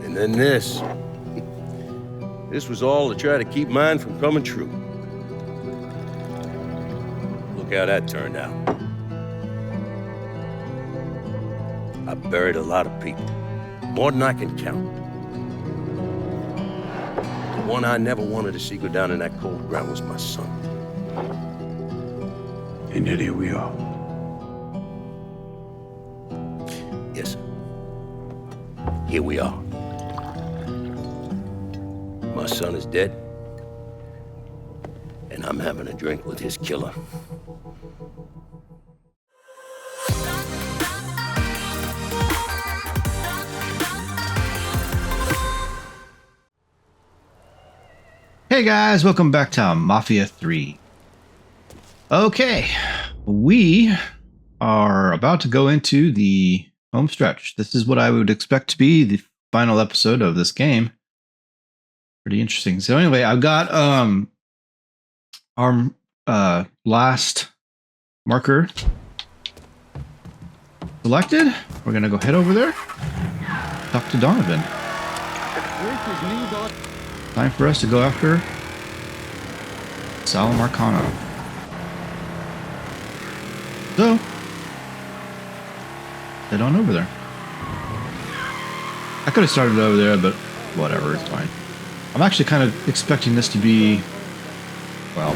And then this. This was all to try to keep mine from coming true. Look how that turned out. I buried a lot of people. More than I can count. The one I never wanted to see go down in that cold ground was my son. And yet here we are. Yes, sir. Here we are. My son is dead, and I'm having a drink with his killer. Hey guys, welcome back to Mafia 3. Okay, we are about to go into the home stretch. This is what I would expect to be the final episode of this game. Pretty interesting. So anyway, I've got our last marker selected. We're gonna go head over there, talk to Donovan. Time for us to go after Sal Marcano. So, head on over there. I could have started over there, but whatever, it's fine. I'm actually kind of expecting this to be, well,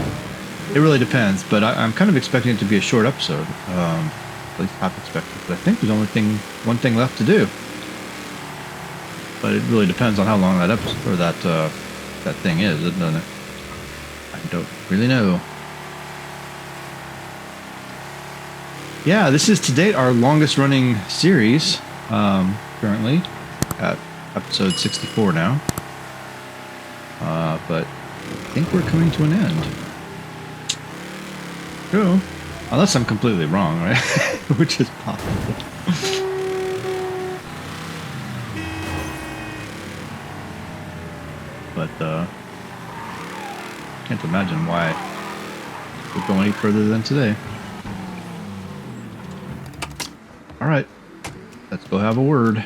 it really depends, but I'm kind of expecting it to be a short episode. At least half expected. But I think there's only one thing left to do. But it really depends on how long that episode or that thing is, doesn't it? I don't really know. Yeah, this is to date our longest running series, currently at episode 64 now. But I think we're coming to an end. True. Unless I'm completely wrong, right? Which is possible. But can't imagine why we're going any further than today. All right, let's go have a word.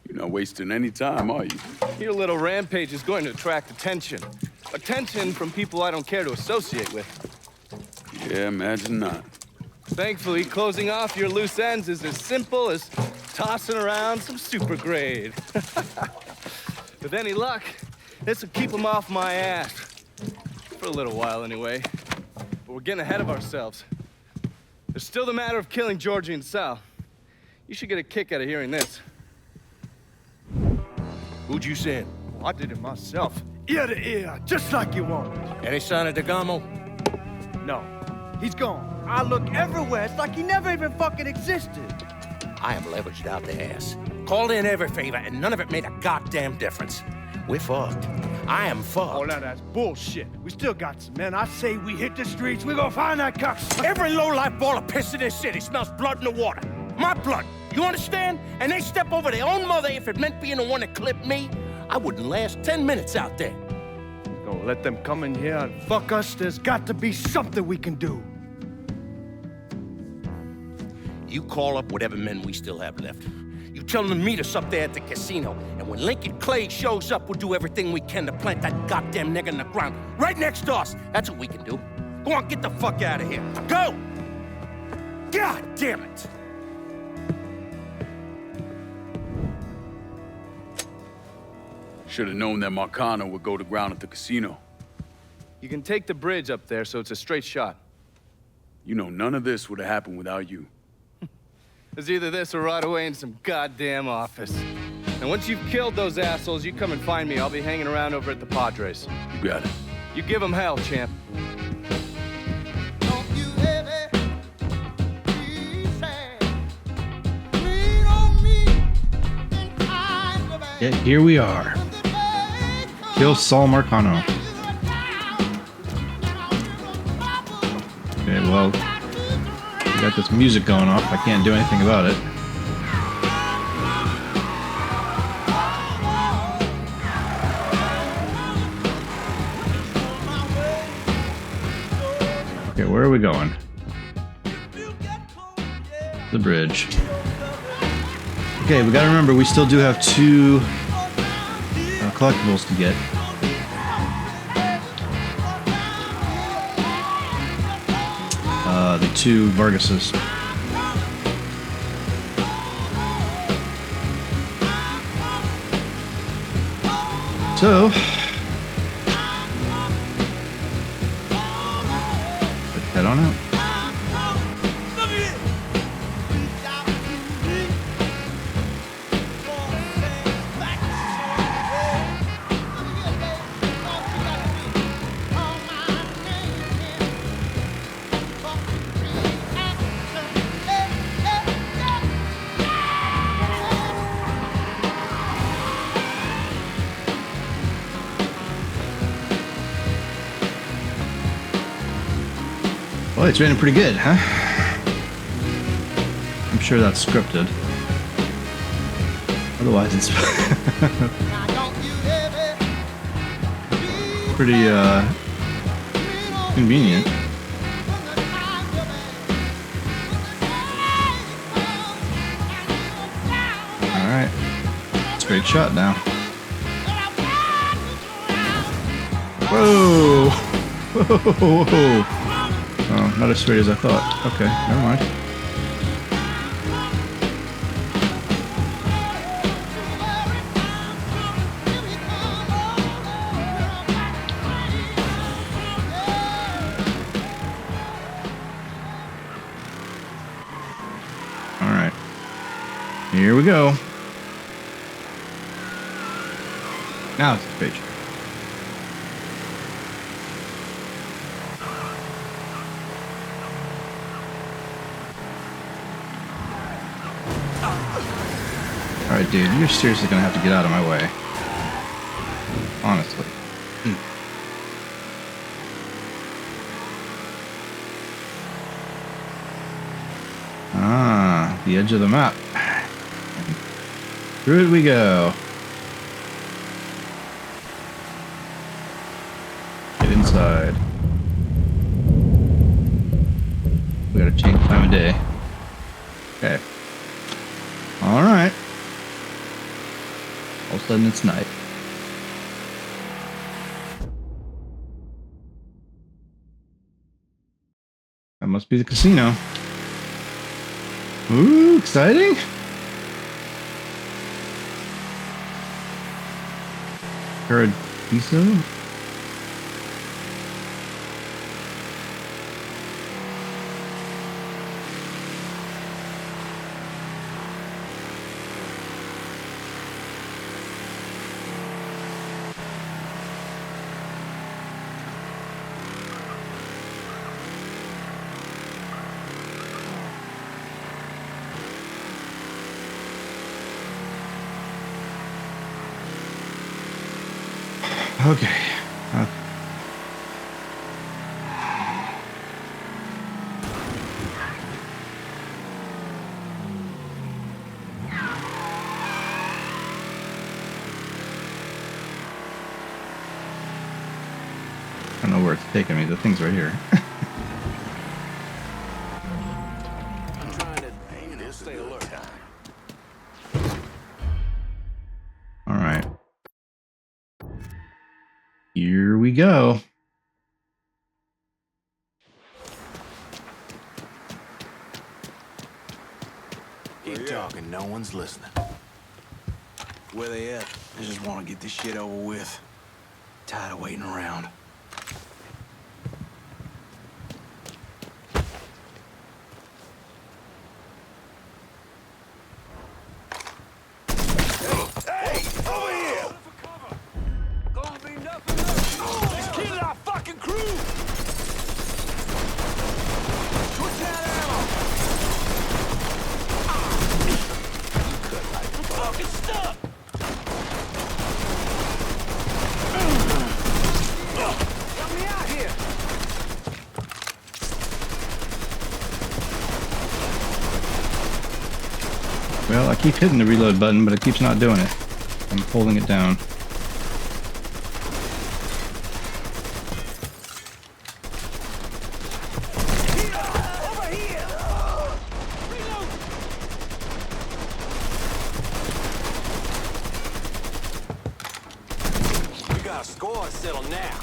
You're not wasting any time, are you? Your little rampage is going to attract attention. Attention from people I don't care to associate with. Yeah, imagine not. Thankfully, closing off your loose ends is as simple as tossing around some super grade. With any luck, this will keep them off my ass. For a little while, anyway. But we're getting ahead of ourselves. There's still the matter of killing Giorgi and Sal. You should get a kick out of hearing this. Who'd you send? I did it myself. Ear to ear, just like you wanted. Any sign of Degamo? No, he's gone. I look everywhere. It's like he never even fucking existed. I am leveraged out the ass. Called in every favor, and none of it made a goddamn difference. We're fucked. I am fucked. Oh, now that's bullshit. We still got some men. I say we hit the streets. We gonna find that cocksucker. Every low-life ball of piss in this city smells blood in the water. My blood. You understand? And they step over their own mother if it meant being the one that clipped me. I wouldn't last 10 minutes out there. Don't let them come in here and fuck us. There's got to be something we can do. You call up whatever men we still have left. You tell them to meet us up there at the casino. And when Lincoln Clay shows up, we'll do everything we can to plant that goddamn nigger in the ground. Right next to us. That's what we can do. Go on, get the fuck out of here. Go! God damn it! Should have known that Marcano would go to ground at the casino. You can take the bridge up there, so it's a straight shot. You know, none of this would have happened without you. There's either this or right away in some goddamn office. And once you've killed those assholes, you come and find me. I'll be hanging around over at the Padres. You got it. You give them hell, champ. Yet here we are. Kill Sal Marcano. Okay, well, we got this music going off. I can't do anything about it. Where are we going? The bridge. Okay, we gotta remember we still do have 2 collectibles to get. The 2 Vargases. So, let's head on out. Well, it's raining pretty good, huh? I'm sure that's scripted. Otherwise, it's pretty convenient. All right, straight shot now. Whoa! Whoa! Whoa! Oh, not as straight as I thought. Okay, never mind. All right, here we go. Now it's the page. Alright, dude, you're seriously gonna have to get out of my way. Honestly. Ah, the edge of the map. And through it we go. Get inside. We gotta change time of day. Okay. Alright. All of a sudden it's night. That must be the casino. Ooh, exciting! Paradiso? Okay. I don't know where it's taking me. The thing's right here. I'm trying to stay alert. All right. Here we go. Keep talking, no one's listening. Where they at? I just want to get this shit over with. Tired of waiting around. Well, I keep hitting the reload button, but it keeps not doing it. I'm holding it down. on, settle now.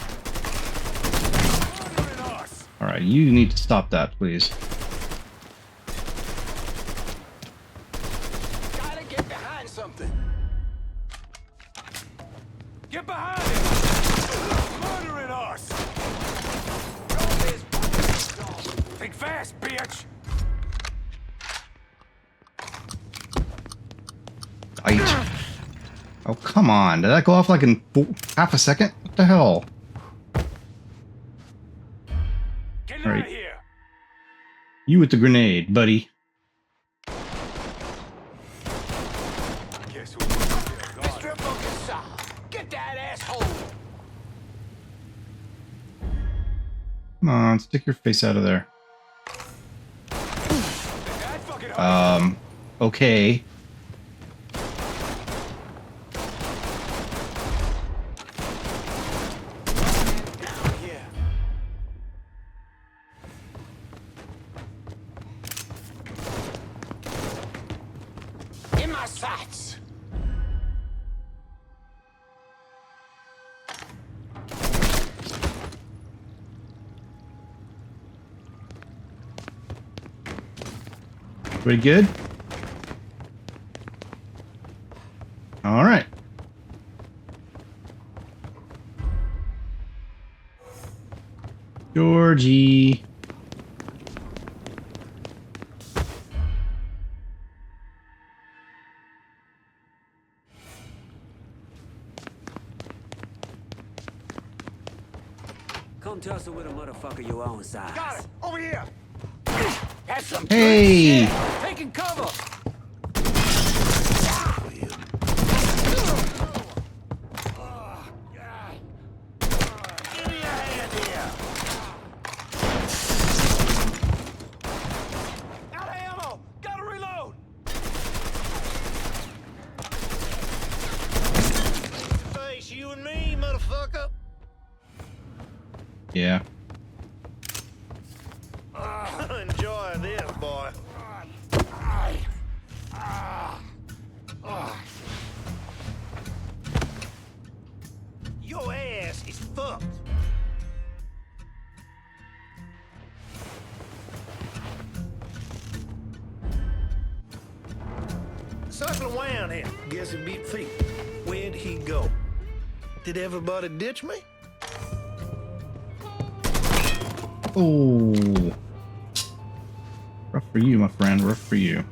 All right, you need to stop that, please. Gotta get behind something. Get behind him! Murdering us! Think fast, bitch! Right. Oh, come on. Did that go off like in half a second? What the hell? Get All out right. of here! You with the grenade, buddy. Guess who? Mr. Fucking Sal, get that asshole. Come on, stick your face out of there. That fucking Okay. Yeah. In my sights. Pretty good? All right. Giorgi. Come tussle with a motherfucker your own size. Got it! Over here! That's some Hey! Taking cover! Give me a hand here! Out of ammo! Gotta reload! Face you and me, motherfucker! Yeah. Enjoy this, boy. Your ass is fucked. Circling around here. Guess he beat feet. Where'd he go? Did everybody ditch me? Oh. Rough for you, my friend. Rough for you.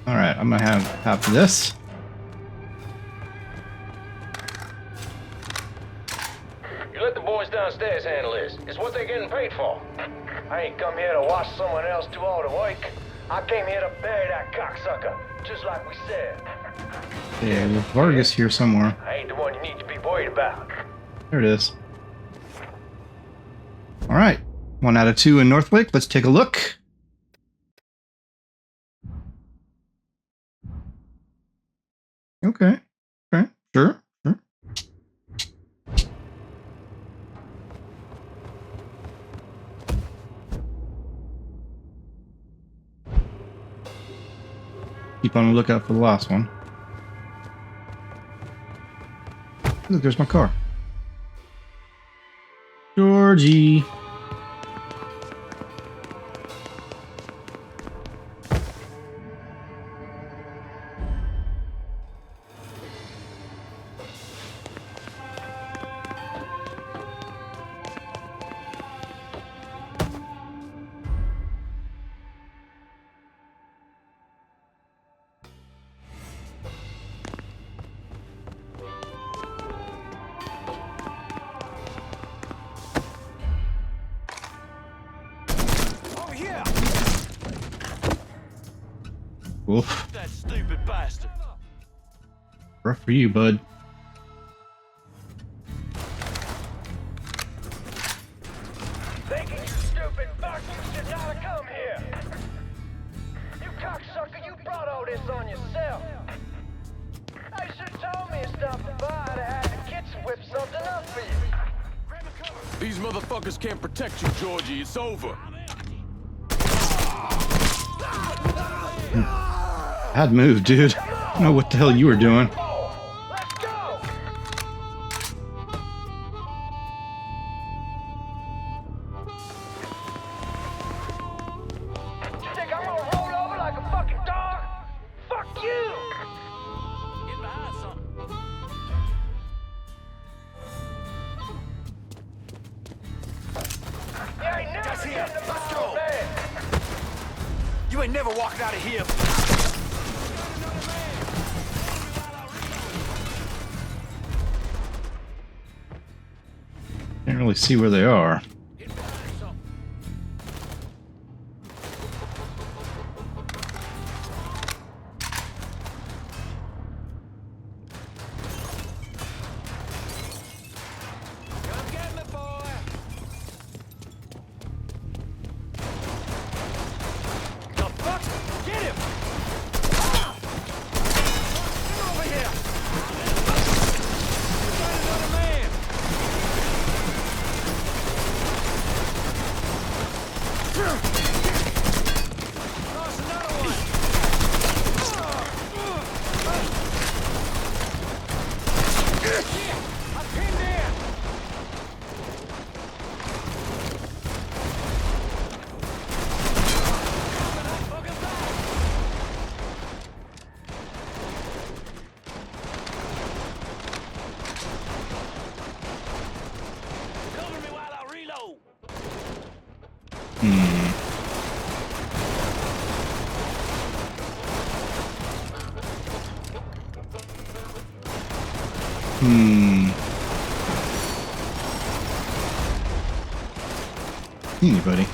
All right, I'm gonna have half of this. You let the boys downstairs handle this. It's what they're getting paid for. I ain't come here to watch someone else do all the work. I came here to bury that cocksucker, just like we said. Yeah, there's Vargas here somewhere. I ain't the one you need to be worried about. There it is. All right, 1 out of 2 in Northlake. Let's take a look. Okay. Okay. Sure. Sure. Keep on the lookout for the last one. Look, there's my car. Giorgi. Over here! Oof. That stupid bastard! Rough for you, bud. Thinking you stupid fuck, you should not have come here. You cocksucker, you brought all this on yourself. They should have told me and stopped by to have the kitchen whip something up for you. These motherfuckers can't protect you, Georgie. It's over. Bad move, dude. I don't know what the hell you were doing. Let's go! You're never walking out of here. Can't really see where they are. Anybody?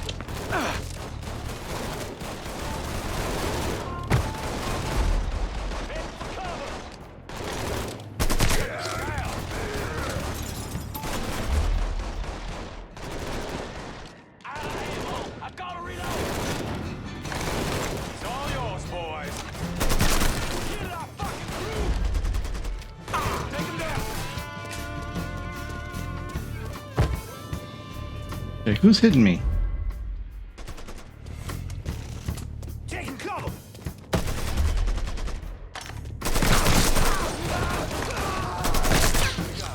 Okay, who's hitting me? Taking cover.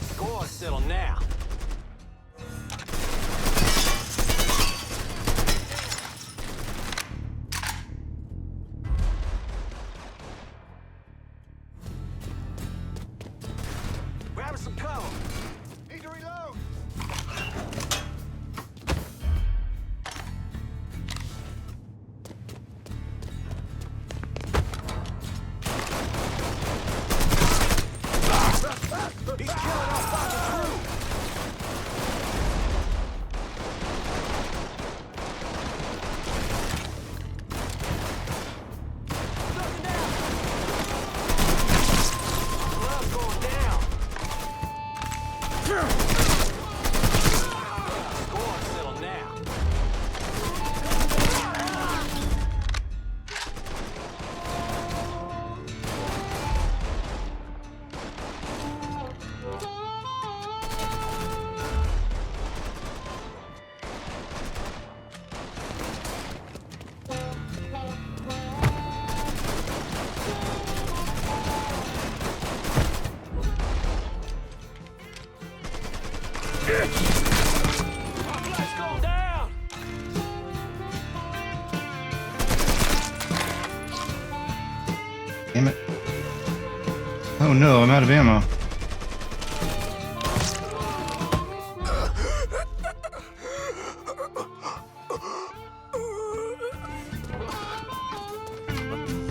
Score settle now. Grabbing some cover. Need to reload. He's killing our fucking crew! Blood's going down! Score settle now! Let's go down! Damn it. Oh no, I'm out of ammo.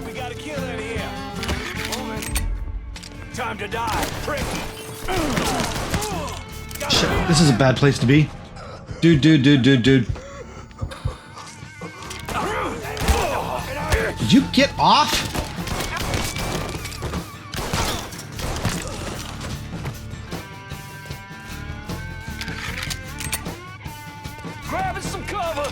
We got a killer in here! Time to die, prick! Shit, this is a bad place to be. Dude. Did you get off? Grabbing some cover!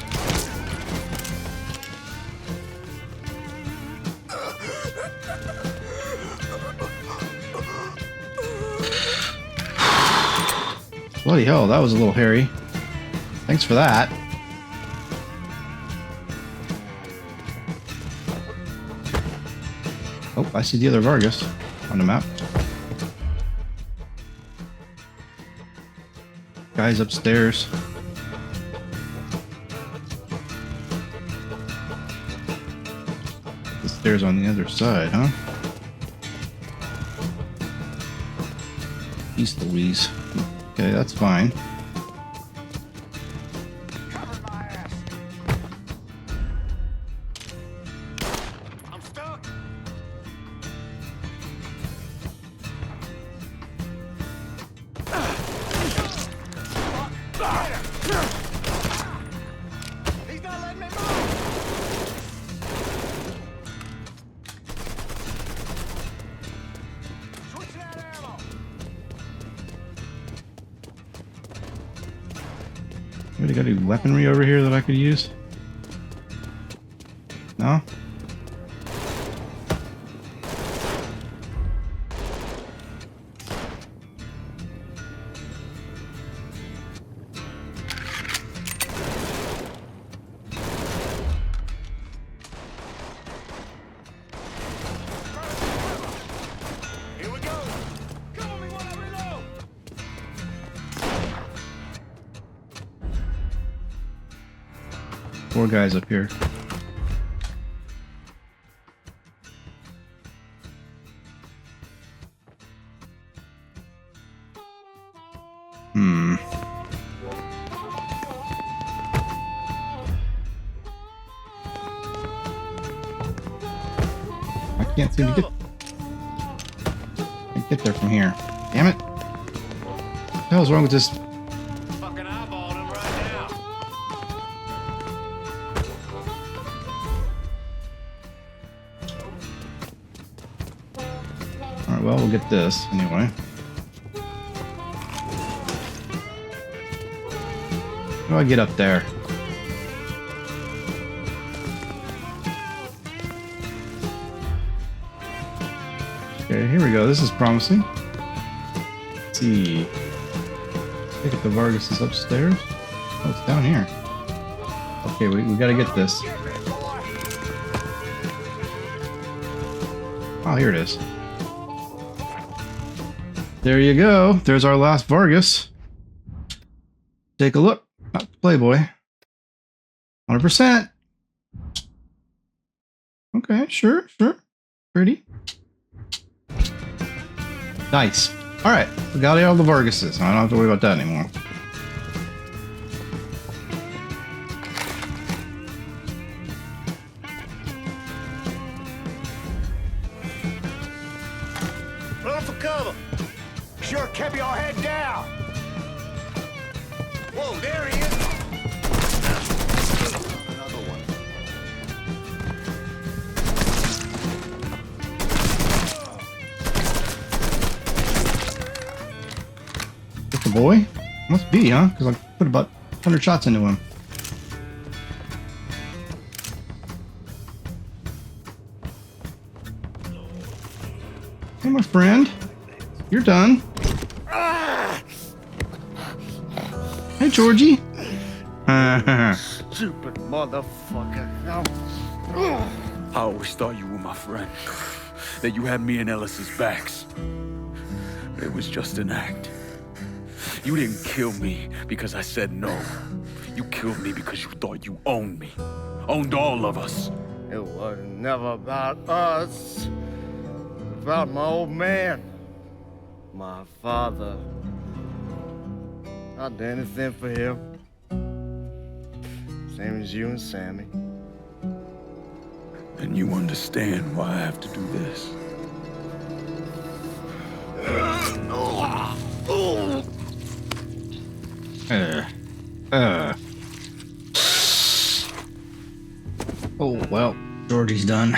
Bloody hell, that was a little hairy. Thanks for that. Oh, I see the other Vargas on the map. Guys upstairs. The stairs on the other side, huh? East Louise. Okay, that's fine. Anybody got any weaponry over here that I could use? No? Here we go. Cover me while I reload. 4 guys up here. I can't seem to get there from here. Damn it. What the hell's wrong with this? Fucking eyeballing him right now. Alright, well, we'll get this anyway. How do I get up there? Okay, here we go. This is promising. Let's see. I think the Vargas is upstairs. Oh, it's down here. Okay, we gotta get this. Oh, here it is. There you go. There's our last Vargas. Take a look. Not Playboy. 100%. Okay, sure. Pretty. Nice. Alright, we got all the Vargases. I don't have to worry about that anymore. Run for cover. Sure kept your head down. Whoa, there he is. Another one. Is the boy? Must be, huh? Because I put about 100 shots into him. Hey, my friend. You're done. Hey, Giorgi. Stupid motherfucker. I always thought you were my friend. That you had me and Ellis's backs. It was just an act. You didn't kill me because I said no. You killed me because you thought you owned me. Owned all of us. It was never about us. It was about my old man. My father. I'd do anything for him. Same as you and Sammy. And you understand why I have to do this. Oh, well, Giorgi's done.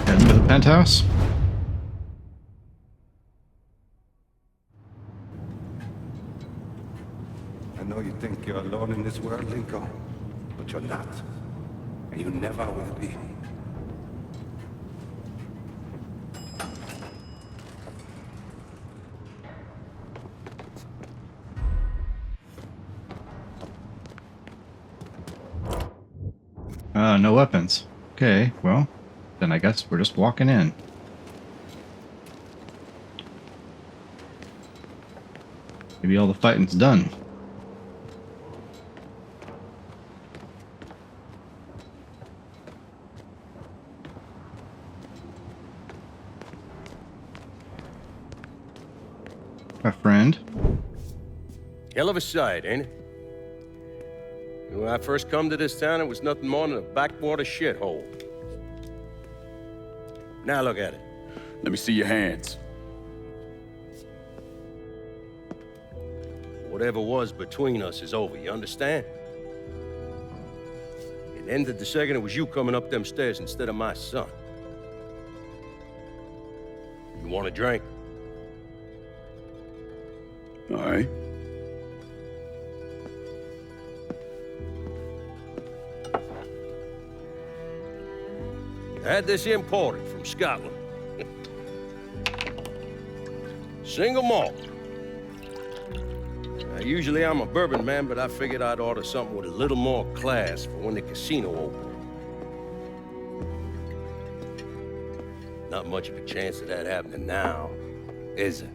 Heading to the penthouse. I know you think you're alone in this world, Lincoln, but you're not. And you never will be. No weapons. Okay, well, then I guess we're just walking in. Maybe all the fighting's done. My friend. Hell of a sight, ain't it? When I first come to this town, it was nothing more than a backwater shithole. Now look at it. Let me see your hands. Whatever was between us is over, you understand? It ended the second it was you coming up them stairs instead of my son. You want a drink? All right. I had this imported from Scotland. Single malt. Usually I'm a bourbon man, but I figured I'd order something with a little more class for when the casino opened. Not much of a chance of that happening now, is it?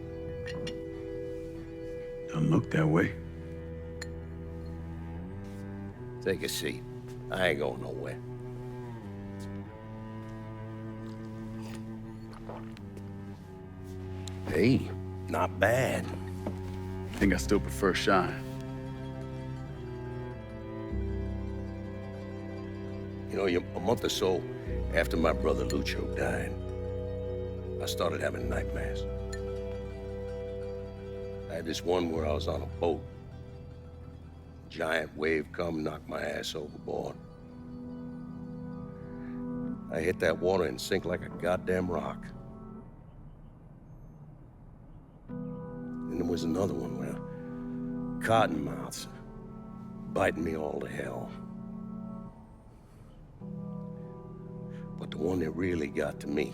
Don't look that way. Take a seat. I ain't going nowhere. Hey, not bad. I think I still prefer Shine. You know, a month or so after my brother Lucio died, I started having nightmares. I had this one where I was on a boat. Giant wave come, knocked my ass overboard. I hit that water and sink like a goddamn rock. And there was another one where cottonmouths biting me all to hell. But the one that really got to me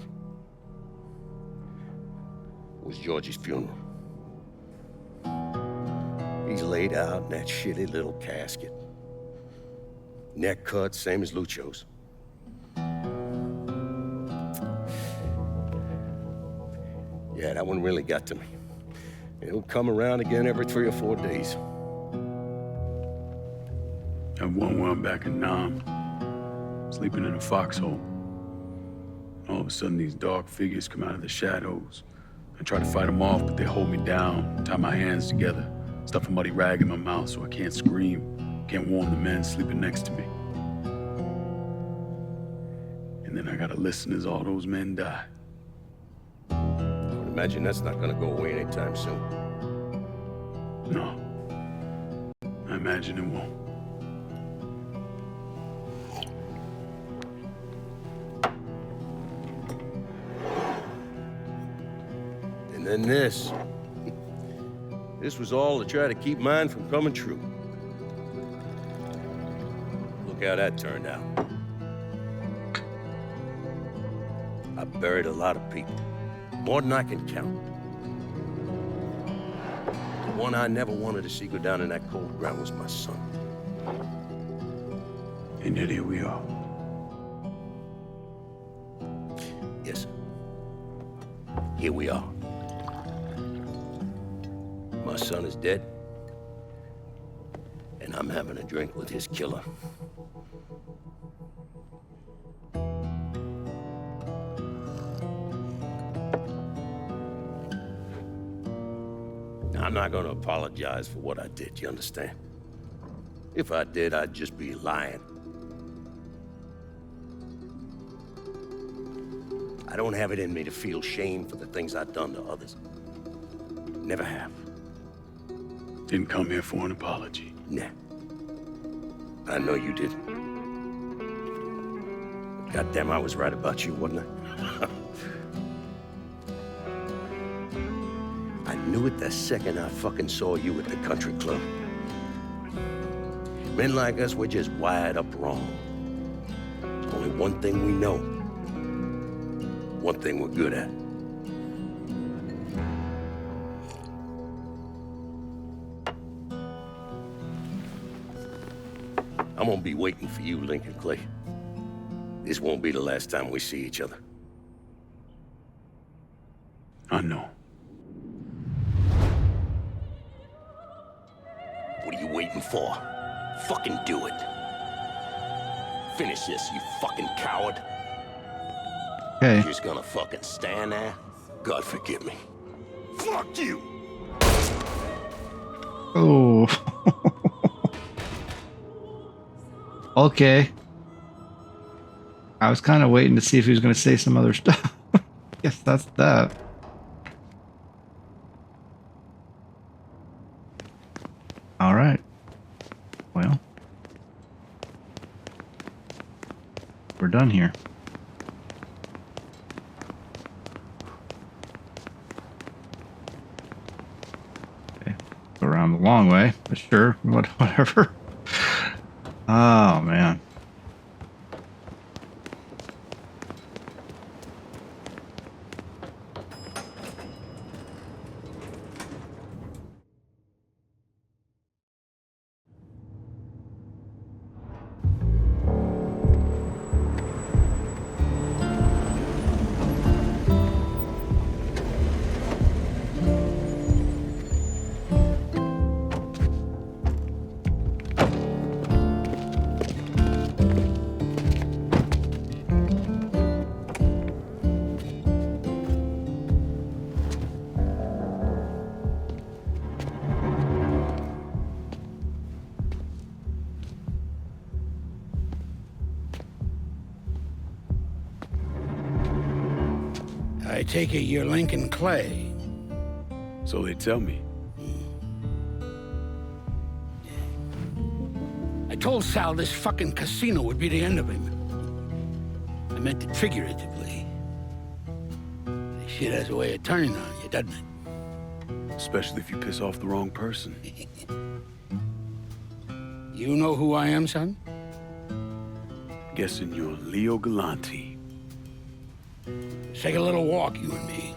was Giorgi's funeral. He's laid out in that shitty little casket. Neck cut, same as Lucio's. Yeah, that one really got to me. It'll come around again every 3 or 4 days. I have one where I'm back in Nam, sleeping in a foxhole. All of a sudden, these dark figures come out of the shadows. I try to fight them off, but they hold me down, tie my hands together, stuff a muddy rag in my mouth so I can't scream, can't warn the men sleeping next to me. And then I gotta listen as all those men die. I would imagine that's not gonna go away anytime soon. No. I imagine it won't. And then this. This was all to try to keep mine from coming true. Look how that turned out. I buried a lot of people. More than I can count. The one I never wanted to see go down in that cold ground was my son. And yet here we are. Yes, sir. Here we are. My son is dead, and I'm having a drink with his killer. Now, I'm not gonna apologize for what I did, you understand? If I did, I'd just be lying. I don't have it in me to feel shame for the things I've done to others. Never have. Didn't come here for an apology. Nah. I know you didn't. Goddamn, I was right about you, wasn't I? I knew it the second I fucking saw you at the country club. Men like us, we're just wired up wrong. There's only one thing we know. One thing we're good at. I'm gonna be waiting for you, Lincoln Clay. This won't be the last time we see each other. I know. What are you waiting for? Fucking do it. Finish this, you fucking coward. Okay. You're just gonna fucking stand there? God forgive me. Fuck you! Oh. Okay. I was kind of waiting to see if he was going to say some other stuff. Guess that's that. All right. Well, we're done here. Okay. Go around the long way, but sure, whatever. Oh, man. I take it you're Lincoln Clay. So they tell me. I told Sal this fucking casino would be the end of him. I meant it figuratively. This shit has a way of turning on you, doesn't it? Especially if you piss off the wrong person. You know who I am, son? Guessing you're Leo Galante. Let's take a little walk, you and me.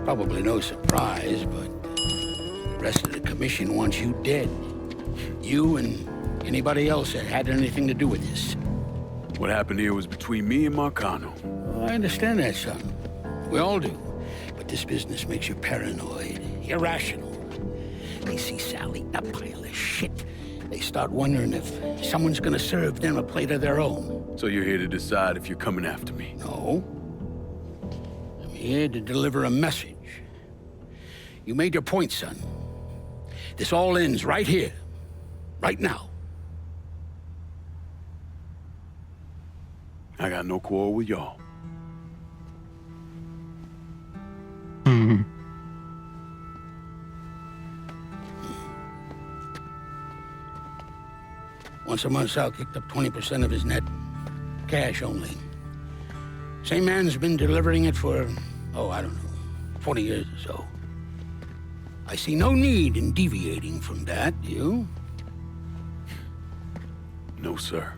Probably no surprise, but the rest of the commission wants you dead. You and anybody else that had anything to do with this. What happened here was between me and Marcano. Well, I understand that, son. We all do. But this business makes you paranoid, irrational. They see Sal eating a pile of shit. They start wondering if someone's gonna serve them a plate of their own. So you're here to decide if you're coming after me? No. I'm here to deliver a message. You made your point, son. This all ends right here. Right now. I got no quarrel with y'all. Once a month, Sal kicked up 20% of his net. Cash only. Same man's been delivering it for, I don't know, 40 years or so. I see no need in deviating from that, you? No, sir.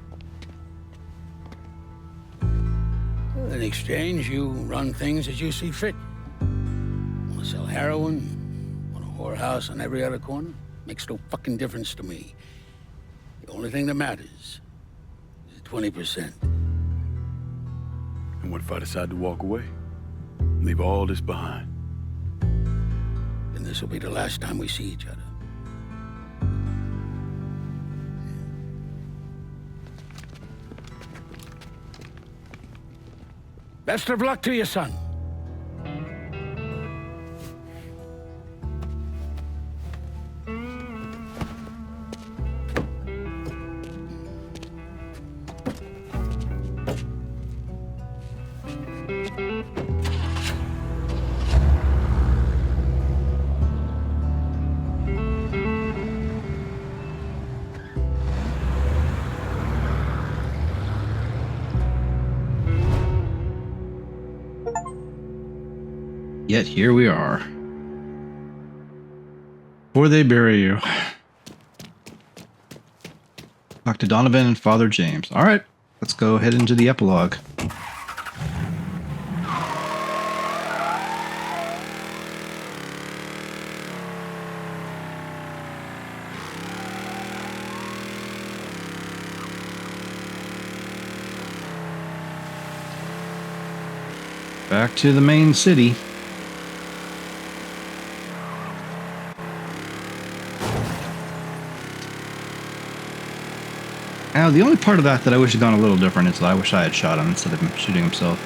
In exchange, you run things as you see fit. Want to sell heroin? Want a whorehouse on every other corner? Makes no fucking difference to me. The only thing that matters is 20%. And what if I decide to walk away? Leave all this behind? Then this will be the last time we see each other. Best of luck to you, son. Yet here we are. Before they bury you. Talk to Donovan and Father James. All right, let's go head into the epilogue. Back to the main city. Now, the only part of that I wish had gone a little different is that I wish I had shot him instead of him shooting himself.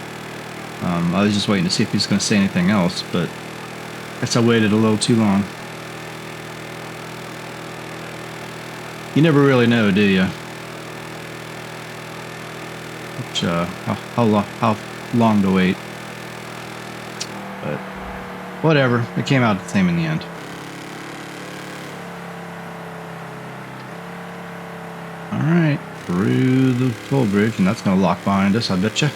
I was just waiting to see if he's going to say anything else, but I guess I waited a little too long. You never really know, do you? Which, how long to wait. But whatever, it came out the same in the end. Alright, through the toll bridge, and that's gonna lock behind us, I betcha.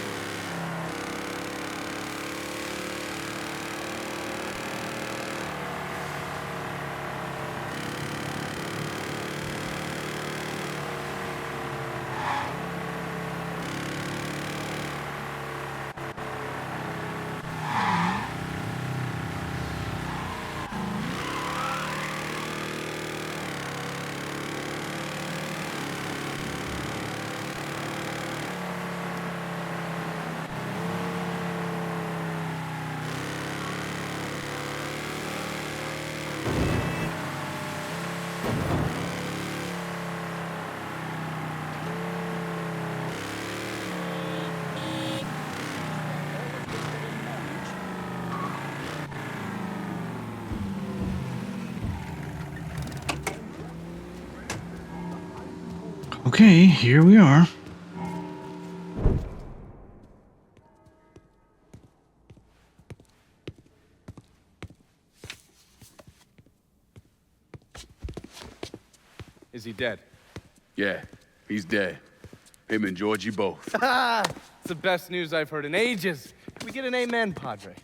Okay, here we are. Is he dead? Yeah, he's dead. Him and Giorgi both. It's the best news I've heard in ages. Can we get an amen, Padre?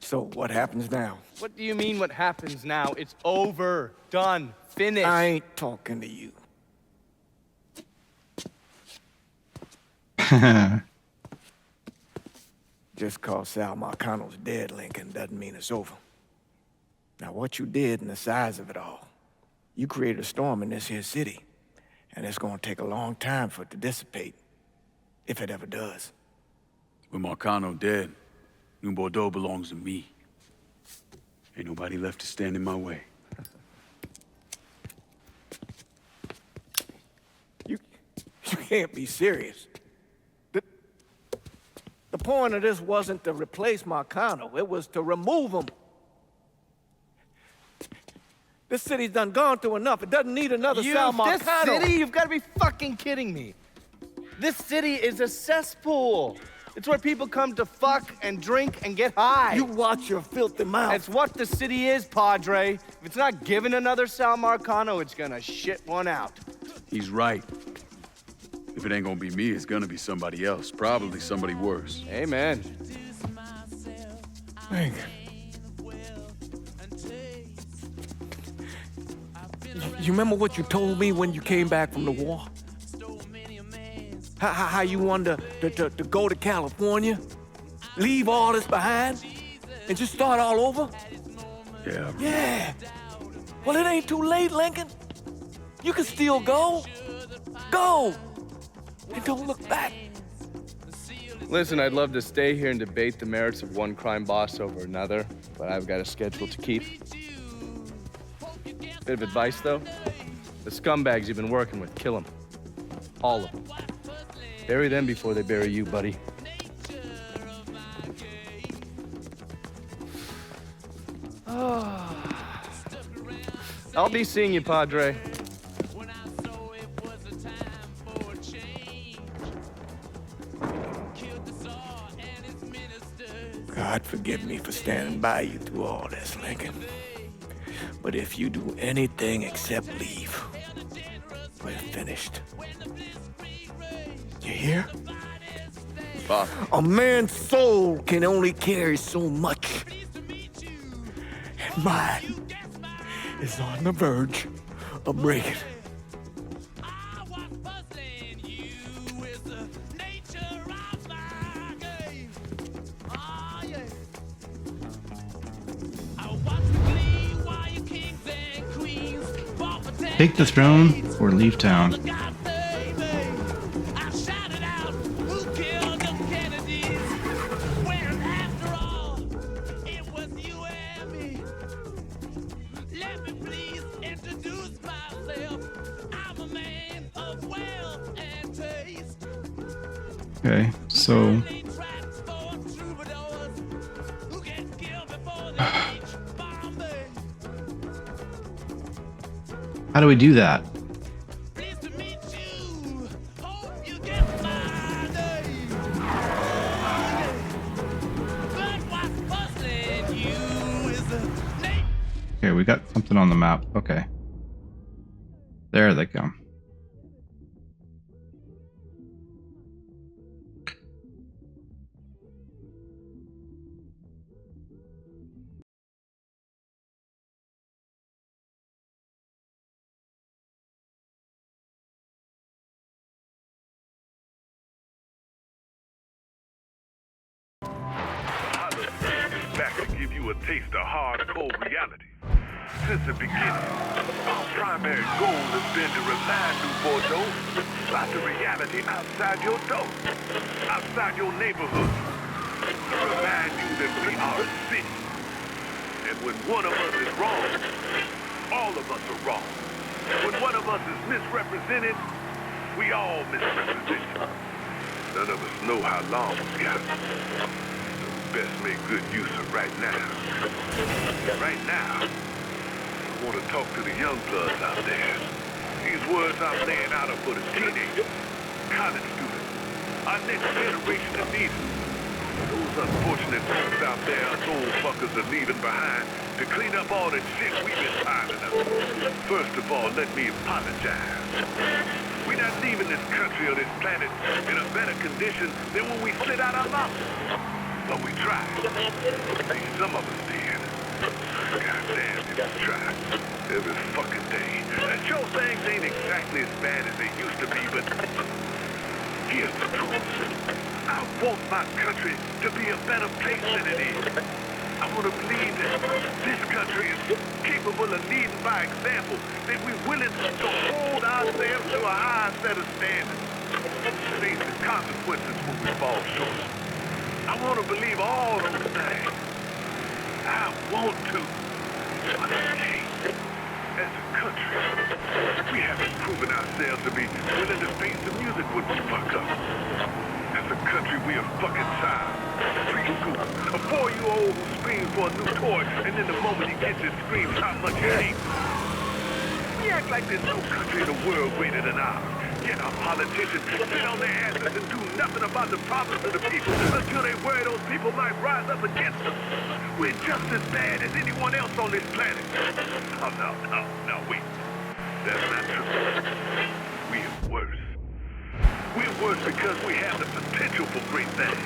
So what happens now? What do you mean what happens now? It's over. Done. Finished. I ain't talking to you. Just cause Sal Marcano's dead, Lincoln, doesn't mean it's over. Now, what you did and the size of it all, you created a storm in this here city, and it's gonna take a long time for it to dissipate, if it ever does. With Marcano dead, New Bordeaux belongs to me. Ain't nobody left to stand in my way. You can't be serious. The point of this wasn't to replace Marcano, it was to remove him. This city's done gone through enough. It doesn't need another Sal Marcano. This city? You've got to be fucking kidding me. This city is a cesspool. It's where people come to fuck and drink and get high. You watch your filthy mouth. It's what the city is, Padre. If it's not giving another Sal Marcano, it's gonna shit one out. He's right. If it ain't gonna be me, it's gonna be somebody else. Probably somebody worse. Amen. Lincoln. You remember what you told me when you came back from the war? How you wanted to go to California, leave all this behind, and just start all over? Yeah. Yeah. Well, it ain't too late, Lincoln. You can still go. Go. And don't look back. Listen, I'd love to stay here and debate the merits of one crime boss over another, but I've got a schedule to keep. Bit of advice, though. The scumbags you've been working with, kill them. All of them. Bury them before they bury you, buddy. I'll be seeing you, Padre. God forgive me for standing by you through all this, Lincoln. But if you do anything except leave, we're finished. You hear? Pop. A man's soul can only carry so much. And mine is on the verge of breaking. Take the throne or leave town. Okay, so how do we do that? Okay, we got something on the map. Okay. There they come. Back to give you a taste of hardcore reality. Since the beginning, our primary goal has been to remind you, Bordeaux, about the reality outside your door, outside your neighborhood. To remind you that we are a city. And when one of us is wrong, all of us are wrong. When one of us is misrepresented, we all misrepresent. None of us know how long we got. Best make good use of right now. Right now, I want to talk to the young bloods out there. These words I'm laying out are for the teenagers, college students, our next generation of leaders. Those unfortunate folks out there, us old fuckers are leaving behind to clean up all the shit we've been piling up. First of all, let me apologize. We're not leaving this country or this planet in a better condition than when we slid out our mouths. But we tried. See, some of us did. Goddamn, if we tried. Every fucking day. And sure, things ain't exactly as bad as they used to be, but here's the truth. I want my country to be a better place than it is. I want to believe that this country is capable of leading by example, that we're willing to hold ourselves to a higher set of standards. Face the consequences when we fall short. I want to believe all those things. I want to. But I can't. As a country, we haven't proven ourselves to be willing to face the music when we fuck up. As a country, we are fucking tired. Preschool, a 4-year-old who screams for a new toy, and then the moment he gets it, screams how much he hates. We act like there's no country in the world greater than ours. Yet our politicians sit on their asses and do nothing about the problems of the people until they worry those people might rise up against them. We're just as bad as anyone else on this planet. Oh, no, wait. That's not true. We're worse. We're worse because we have the potential for great things.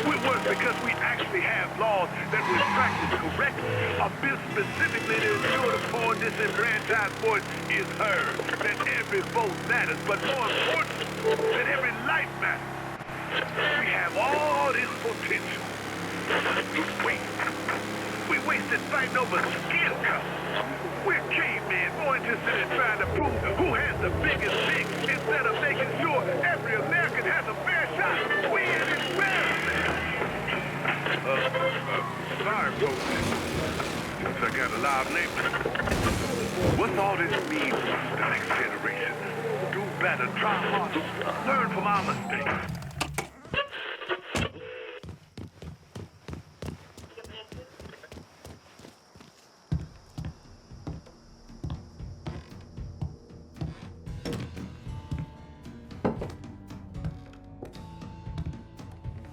We're worse because we actually have laws that we practice correctly, are built specifically to ensure the poor disenfranchised voice is heard, that every vote matters, but more important, that every life matters. We have all this potential. We wasted fighting over skin color. We're cavemen, more interested in trying to prove who has the biggest dick instead of making sure every American has a fair shot. We ain't embarrassing. Sorry, folks. Since I got a live neighbor. What's all this mean for the next generation? Do better, try harder, learn from our mistakes.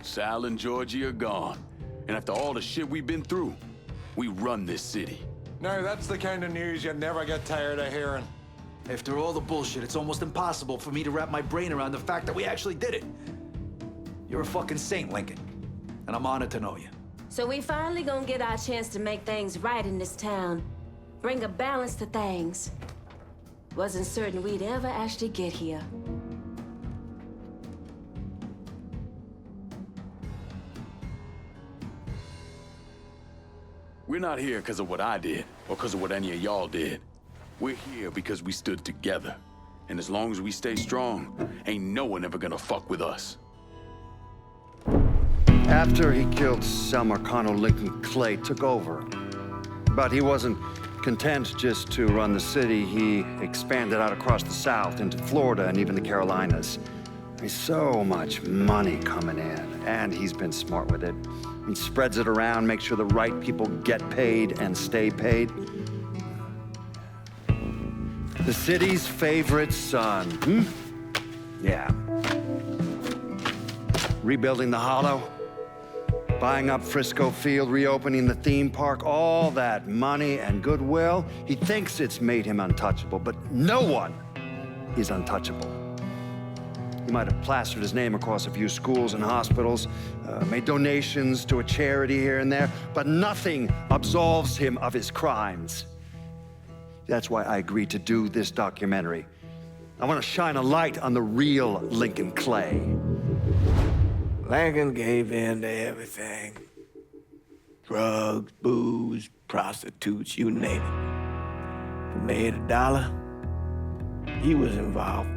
Sal and Giorgi are gone. And after all the shit we've been through, we run this city. Now, that's the kind of news you never get tired of hearing. After all the bullshit, it's almost impossible for me to wrap my brain around the fact that we actually did it. You're a fucking saint, Lincoln. And I'm honored to know you. So we finally gonna get our chance to make things right in this town. Bring a balance to things. Wasn't certain we'd ever actually get here. We're not here because of what I did, or because of what any of y'all did. We're here because we stood together. And as long as we stay strong, ain't no one ever gonna fuck with us. After he killed Sal Marcano, Lincoln Clay took over. But he wasn't content just to run the city. He expanded out across the South into Florida and even the Carolinas. There's so much money coming in, and he's been smart with it. He spreads it around, makes sure the right people get paid and stay paid. The city's favorite son, Yeah. Rebuilding the Hollow, Buying up Frisco Field, reopening the theme park, all that money and goodwill. He thinks it's made him untouchable, but no one is untouchable. He might have plastered his name across a few schools and hospitals, made donations to a charity here and there, but nothing absolves him of his crimes. That's why I agreed to do this documentary. I want to shine a light on the real Lincoln Clay. Lincoln gave in to everything. Drugs, booze, prostitutes, you name it. If he made $1, he was involved.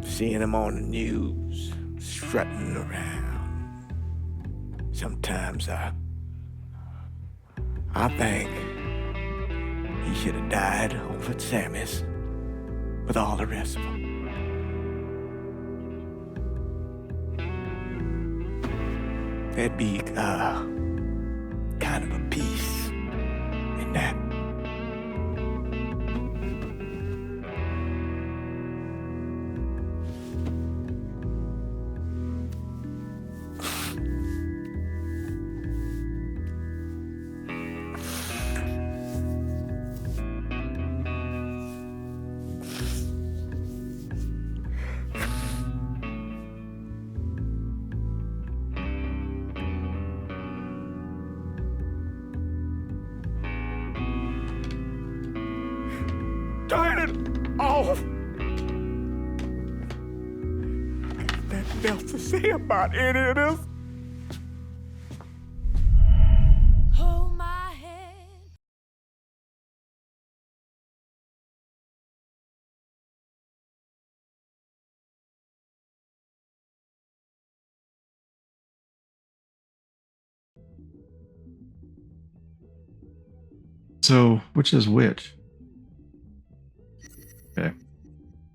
Seeing him on the news, strutting around. Sometimes I think he should have died over at Sammy's with all the rest of them. There'd be kind of a peace in that. Turn it off! Ain't nothing else to say about any of this. Hold my hand. So, which is which? Okay.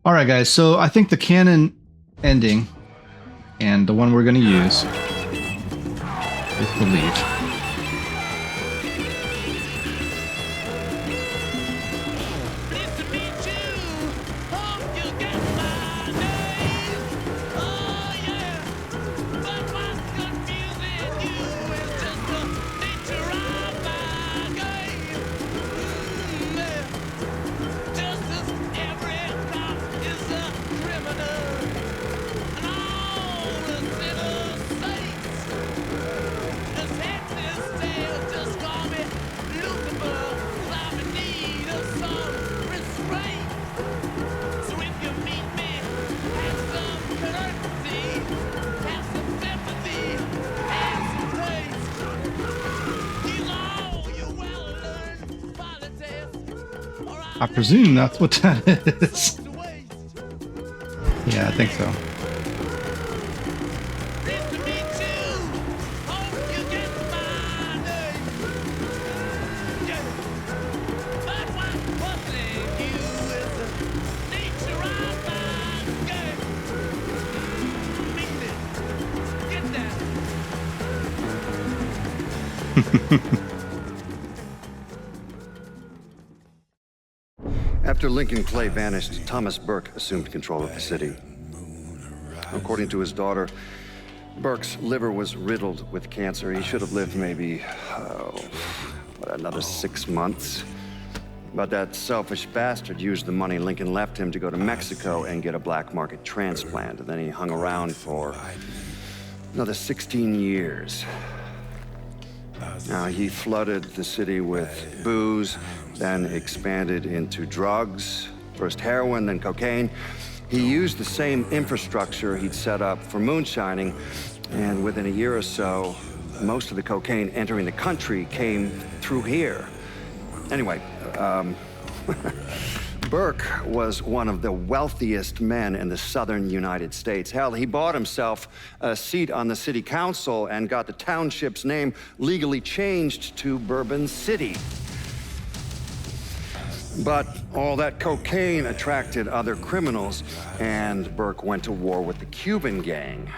All right, guys. So I think the canon ending and the one we're going to use is Believe. I presume that's what that is. Yeah, I think so. After Lincoln Clay vanished, Thomas Burke assumed control of the city. According to his daughter, Burke's liver was riddled with cancer. He should have lived maybe, another 6 months. But that selfish bastard used the money Lincoln left him to go to Mexico and get a black market transplant. And then he hung around for another 16 years. Now, he flooded the city with booze, then expanded into drugs, first heroin, then cocaine. He used the same infrastructure he'd set up for moonshining, and within a year or so, most of the cocaine entering the country came through here. Anyway, Burke was one of the wealthiest men in the southern United States. Hell, he bought himself a seat on the city council and got the township's name legally changed to Bourbon City. But all that cocaine attracted other criminals, and Burke went to war with the Cuban gang.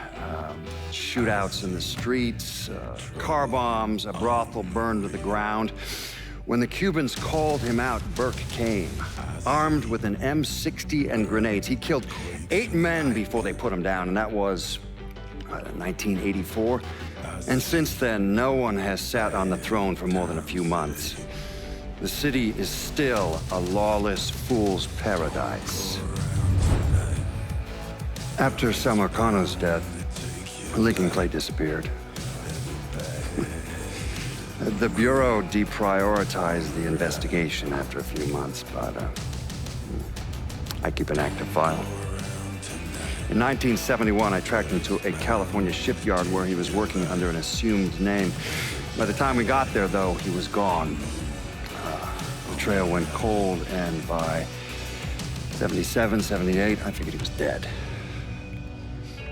Shootouts in the streets, car bombs, a brothel burned to the ground. When the Cubans called him out, Burke came, armed with an M60 and grenades. He killed 8 men before they put him down, and that was 1984. And since then, no one has sat on the throne for more than a few months. The city is still a lawless fool's paradise. After Sal Marcano's death, Lincoln Clay disappeared. The Bureau deprioritized the investigation after a few months, but I keep an active file. In 1971, I tracked him to a California shipyard where he was working under an assumed name. By the time we got there, though, he was gone. The trail went cold, and by 77, 78, I figured he was dead.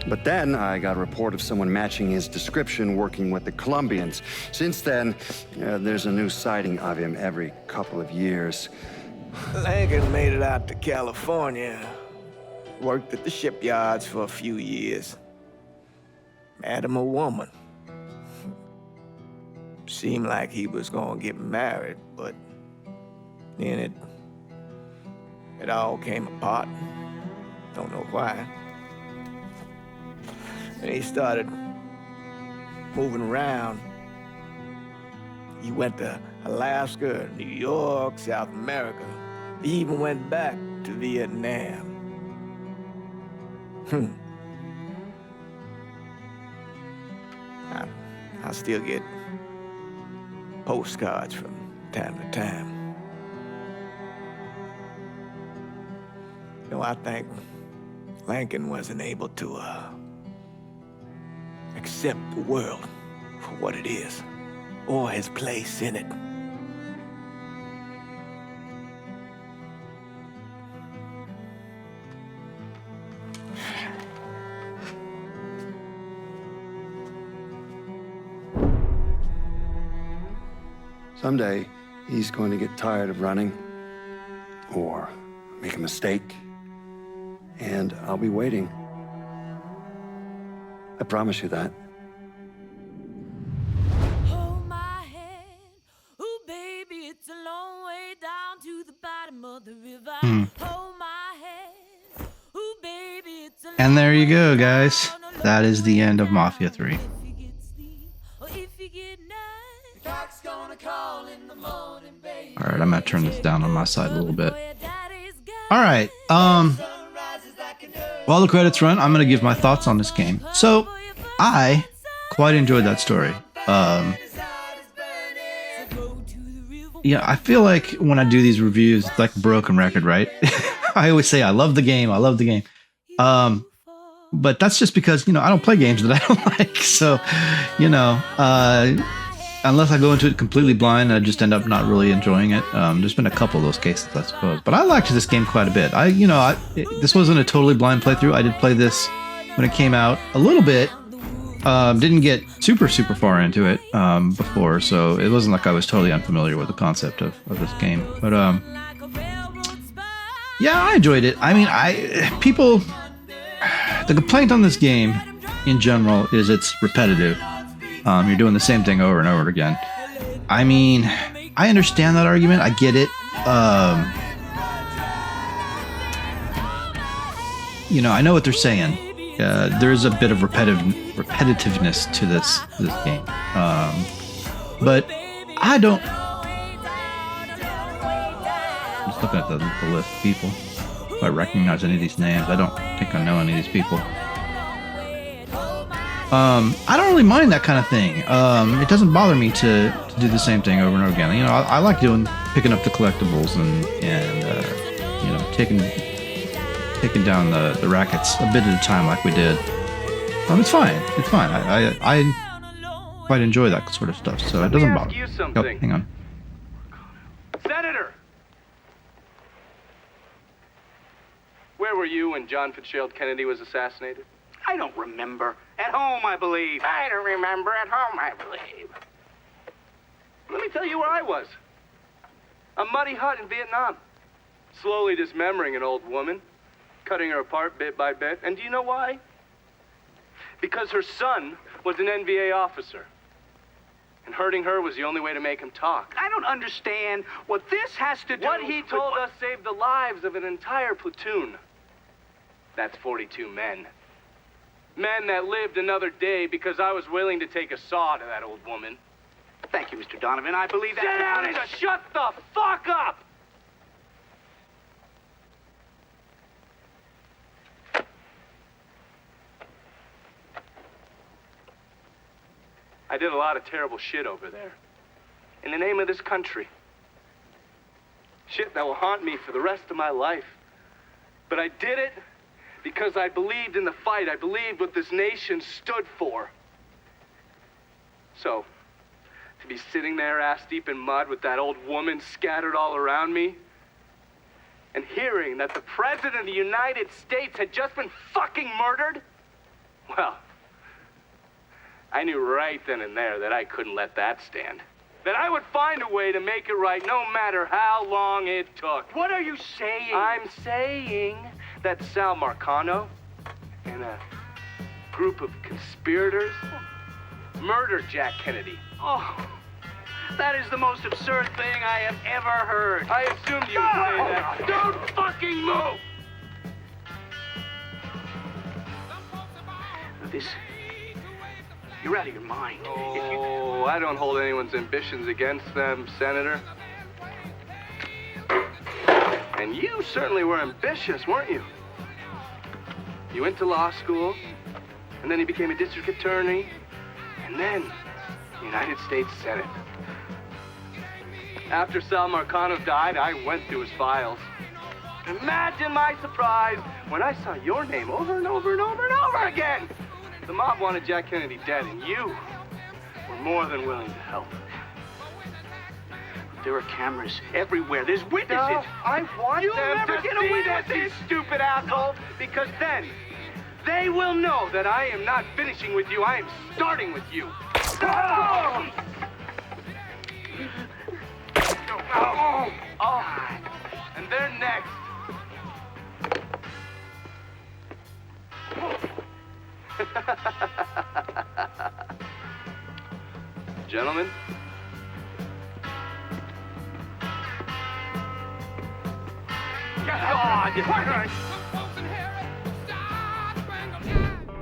But then I got a report of someone matching his description working with the Colombians. Since then, there's a new sighting of him every couple of years. Lincoln made it out to California. Worked at the shipyards for a few years. Met him a woman. Seemed like he was gonna get married, but then it all came apart. Don't know why. And he started moving around. He went to Alaska, New York, South America. He even went back to Vietnam. I still get postcards from time to time. You know, I think Lincoln wasn't able to accept the world for what it is, or his place in it. Someday, he's going to get tired of running, or make a mistake, and I'll be waiting. I promise you that. Hold my hand, ooh baby, it's a long way down to the bottom of the river. Hold my hand, ooh baby, it's a long And there you go, guys. That is the end of Mafia 3. Alright, I'm gonna turn this down on my side a little bit. Alright, while the credits run, I'm gonna give my thoughts on this game. So, I quite enjoyed that story. Yeah, I feel like when I do these reviews, it's like a broken record, right? I always say I love the game, I love the game. But that's just because, you know, I don't play games that I don't like. So, you know, unless I go into it completely blind, I just end up not really enjoying it. There's been a couple of those cases, I suppose. But I liked this game quite a bit. This wasn't a totally blind playthrough. I did play this when it came out a little bit. Didn't get super far into it before, so it wasn't like I was totally unfamiliar with the concept of this game. But yeah, I enjoyed it. I mean, the complaint on this game in general is it's repetitive. You're doing the same thing over and over again. I mean, I understand that argument. I get it. You know, I know what they're saying. There is a bit of repetitiveness to this game. But I don't... I'm just looking at the list of people. If I recognize any of these names, I don't think I know any of these people. I don't really mind that kind of thing. It doesn't bother me to do the same thing over and over again. You know, I like picking up the collectibles and you know, taking down the rackets a bit at a time like we did. It's fine. It's fine. I quite enjoy that sort of stuff, so it doesn't bother me. Oh, hang on. Senator! Where were you when John Fitzgerald Kennedy was assassinated? I don't remember. At home, I believe. I don't remember. At home, I believe. Let me tell you where I was. A muddy hut in Vietnam. Slowly dismembering an old woman. Cutting her apart bit by bit. And do you know why? Because her son was an NVA officer. And hurting her was the only way to make him talk. I don't understand what this has to do What he with told us saved the lives of an entire platoon. That's 42 men. Men that lived another day because I was willing to take a saw to that old woman. Thank you, Mr. Donovan. I believe that. Sit down and shut the fuck up! I did a lot of terrible shit over there. In the name of this country. Shit that will haunt me for the rest of my life. But I did it because I believed in the fight. I believed what this nation stood for. So, to be sitting there ass deep in mud with that old woman scattered all around me, and hearing that the President of the United States had just been fucking murdered, well, I knew right then and there that I couldn't let that stand. That I would find a way to make it right no matter how long it took. What are you saying? I'm saying that Sal Marcano and a group of conspirators murdered Jack Kennedy. Oh, that is the most absurd thing I have ever heard. I assumed you would say that. Don't fucking move! This... You're out of your mind. Oh, I don't hold anyone's ambitions against them, Senator. And you certainly were ambitious, weren't you? You went to law school, and then you became a district attorney, and then United States Senate. After Sal Marcano died, I went through his files. Imagine my surprise when I saw your name over and over and over and over again. The mob wanted Jack Kennedy dead, and you were more than willing to help. There are cameras everywhere. There's witnesses. No, I want You'll them never to get see away this, with you this. stupid asshole, because then they will know that I am not finishing with you. I am starting with you. Oh! Oh! Oh! And they're next. Gentlemen. God!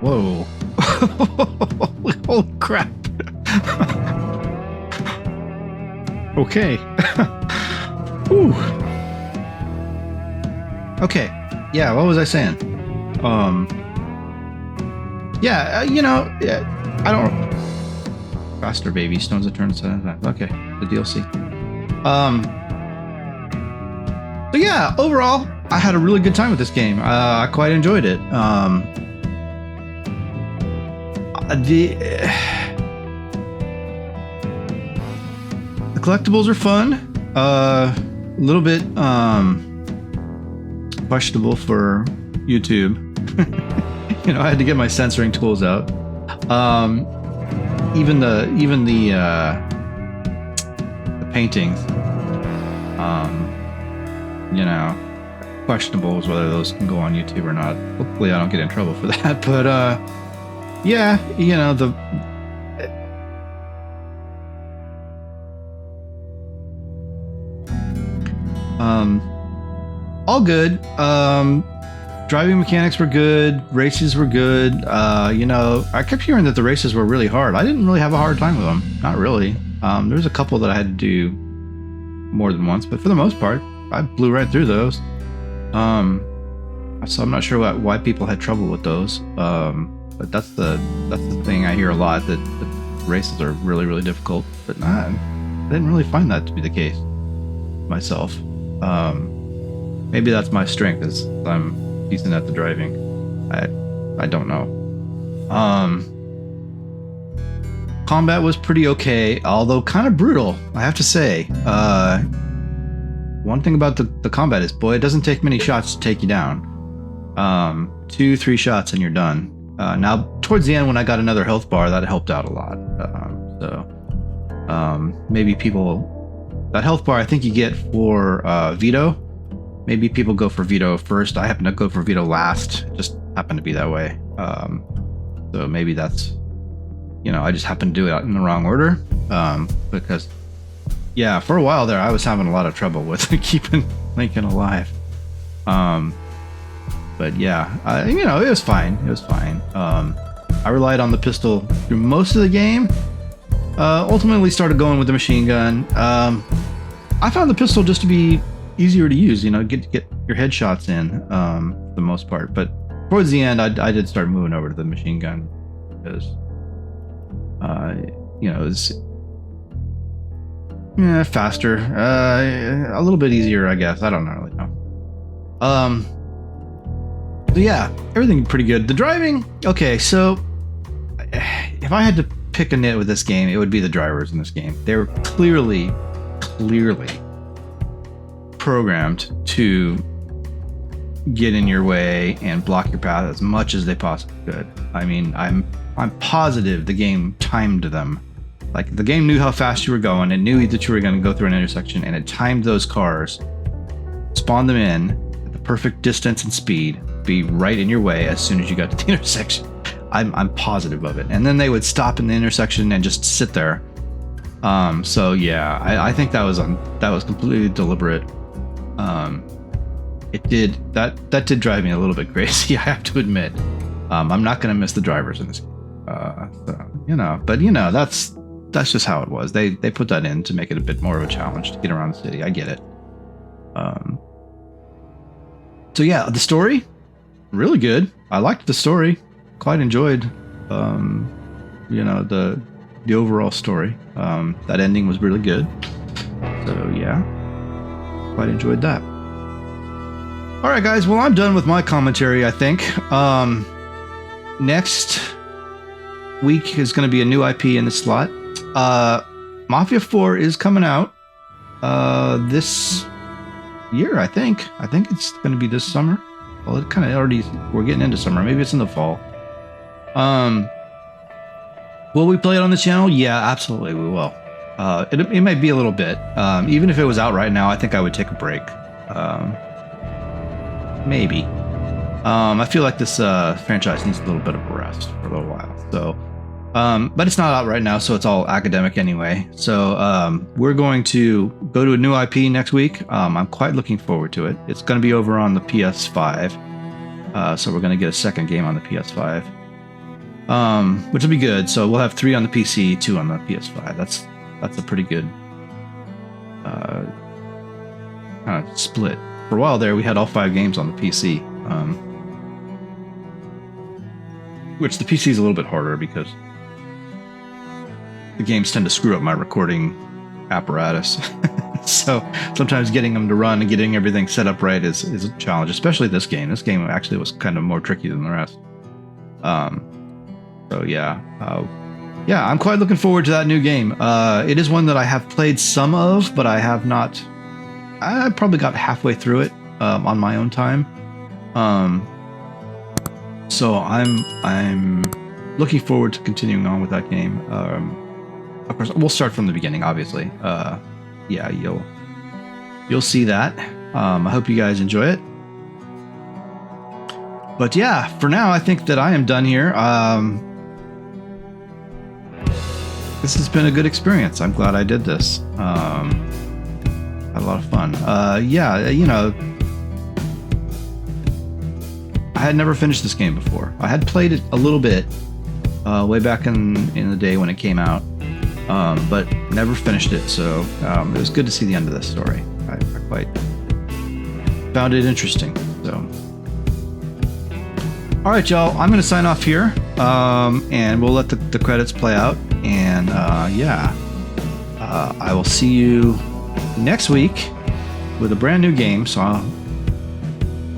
Whoa. Holy crap. Okay. Whew. Okay. Yeah, what was I saying? Yeah, I don't... Faster Baby, Stones that Turn Inside. Okay, the DLC. So yeah, overall, I had a really good time with this game. I quite enjoyed it. The collectibles are fun. A little bit questionable for YouTube. I had to get my censoring tools out. Even the paintings, questionable is whether those can go on YouTube or not. Hopefully I don't get in trouble for that, but yeah, all good. Driving mechanics were good. Races were good. I kept hearing that the races were really hard. I didn't really have a hard time with them. Not really. There was a couple that I had to do more than once, but for the most part, I blew right through those. So I'm not sure why people had trouble with those. But that's the thing I hear a lot, that the races are really, really difficult. But I didn't really find that to be the case myself. Maybe that's my strength, is I'm decent at the driving. I don't know. Combat was pretty okay, although kind of brutal, I have to say. One thing about the combat is, boy, it doesn't take many shots to take you down. 2-3 shots and you're done. Now, towards the end, when I got another health bar, that helped out a lot. Maybe people... That health bar I think you get for Vito. Maybe people go for Vito first. I happen to go for Vito last. It just happened to be that way. So maybe that's... I just happened to do it in the wrong order. Because, yeah, for a while there, I was having a lot of trouble with keeping Lincoln alive. But yeah, it was fine. It was fine. I relied on the pistol through most of the game. Ultimately started going with the machine gun. I found the pistol just to be easier to use, get your headshots in for the most part. But towards the end, I did start moving over to the machine gun because, it's faster, a little bit easier, I guess. I don't really know. So yeah, everything pretty good. The driving, okay, so if I had to pick a nit with this game, it would be the drivers in this game. They're clearly programmed to get in your way and block your path as much as they possibly could. I mean, I'm positive the game timed them. Like, the game knew how fast you were going. It knew that you were going to go through an intersection, and it timed those cars, spawned them in at the perfect distance and speed, be right in your way as soon as you got to the intersection. I'm positive of it. And then they would stop in the intersection and just sit there. So yeah, I think that was completely deliberate. It did that did drive me a little bit crazy, I have to admit. I'm not gonna miss the drivers in this game. But that's just how it was. They put that in to make it a bit more of a challenge to get around the city. I get it. So yeah, the story, really good. I liked the story. Quite enjoyed the overall story. That ending was really good. So yeah, quite enjoyed that. All right, guys. Well, I'm done with my commentary, I think. Next week is going to be a new IP in the slot. Mafia 4 is coming out this year, I think. I think it's going to be this summer. Well, it kind of already, we're getting into summer. Maybe it's in the fall. Will we play it on the channel? Yeah, absolutely we will. It might be a little bit. Even if it was out right now, I think I would take a break. Maybe. I feel like this franchise needs a little bit of a rest for a little while. So, but it's not out right now, so it's all academic anyway. So we're going to go to a new IP next week. I'm quite looking forward to it. It's going to be over on the PS5. So we're going to get a second game on the PS5. Which will be good. So we'll have 3 on the PC, 2 on the PS5. That's a pretty good kind of split. For a while there, we had all 5 games on the PC, which the PC is a little bit harder because the games tend to screw up my recording apparatus. So sometimes getting them to run and getting everything set up right is a challenge, especially this game. This game actually was kind of more tricky than the rest. So yeah, I'm quite looking forward to that new game. It is one that I have played some of, but I have not. I probably got halfway through it on my own time. So I'm looking forward to continuing on with that game. Of course, we'll start from the beginning, obviously. Yeah, you'll see that. I hope you guys enjoy it. But yeah, for now, I think that I am done here. This has been a good experience. I'm glad I did this. Had a lot of fun. Yeah, I had never finished this game before. I had played it a little bit way back in the day when it came out, but never finished it. So it was good to see the end of this story. I quite found it interesting. So, all right, y'all. I'm going to sign off here, and we'll let the credits play out. And yeah, I will see you next week with a brand new game. So I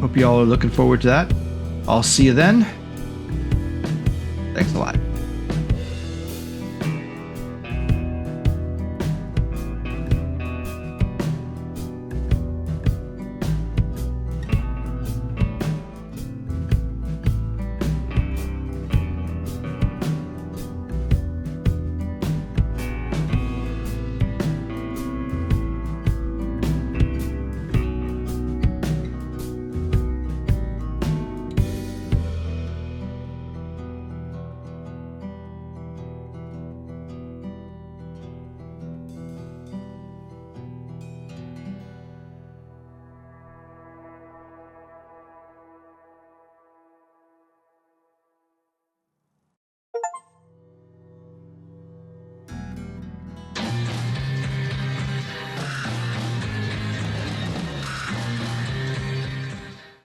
hope you all are looking forward to that. I'll see you then. Thanks a lot.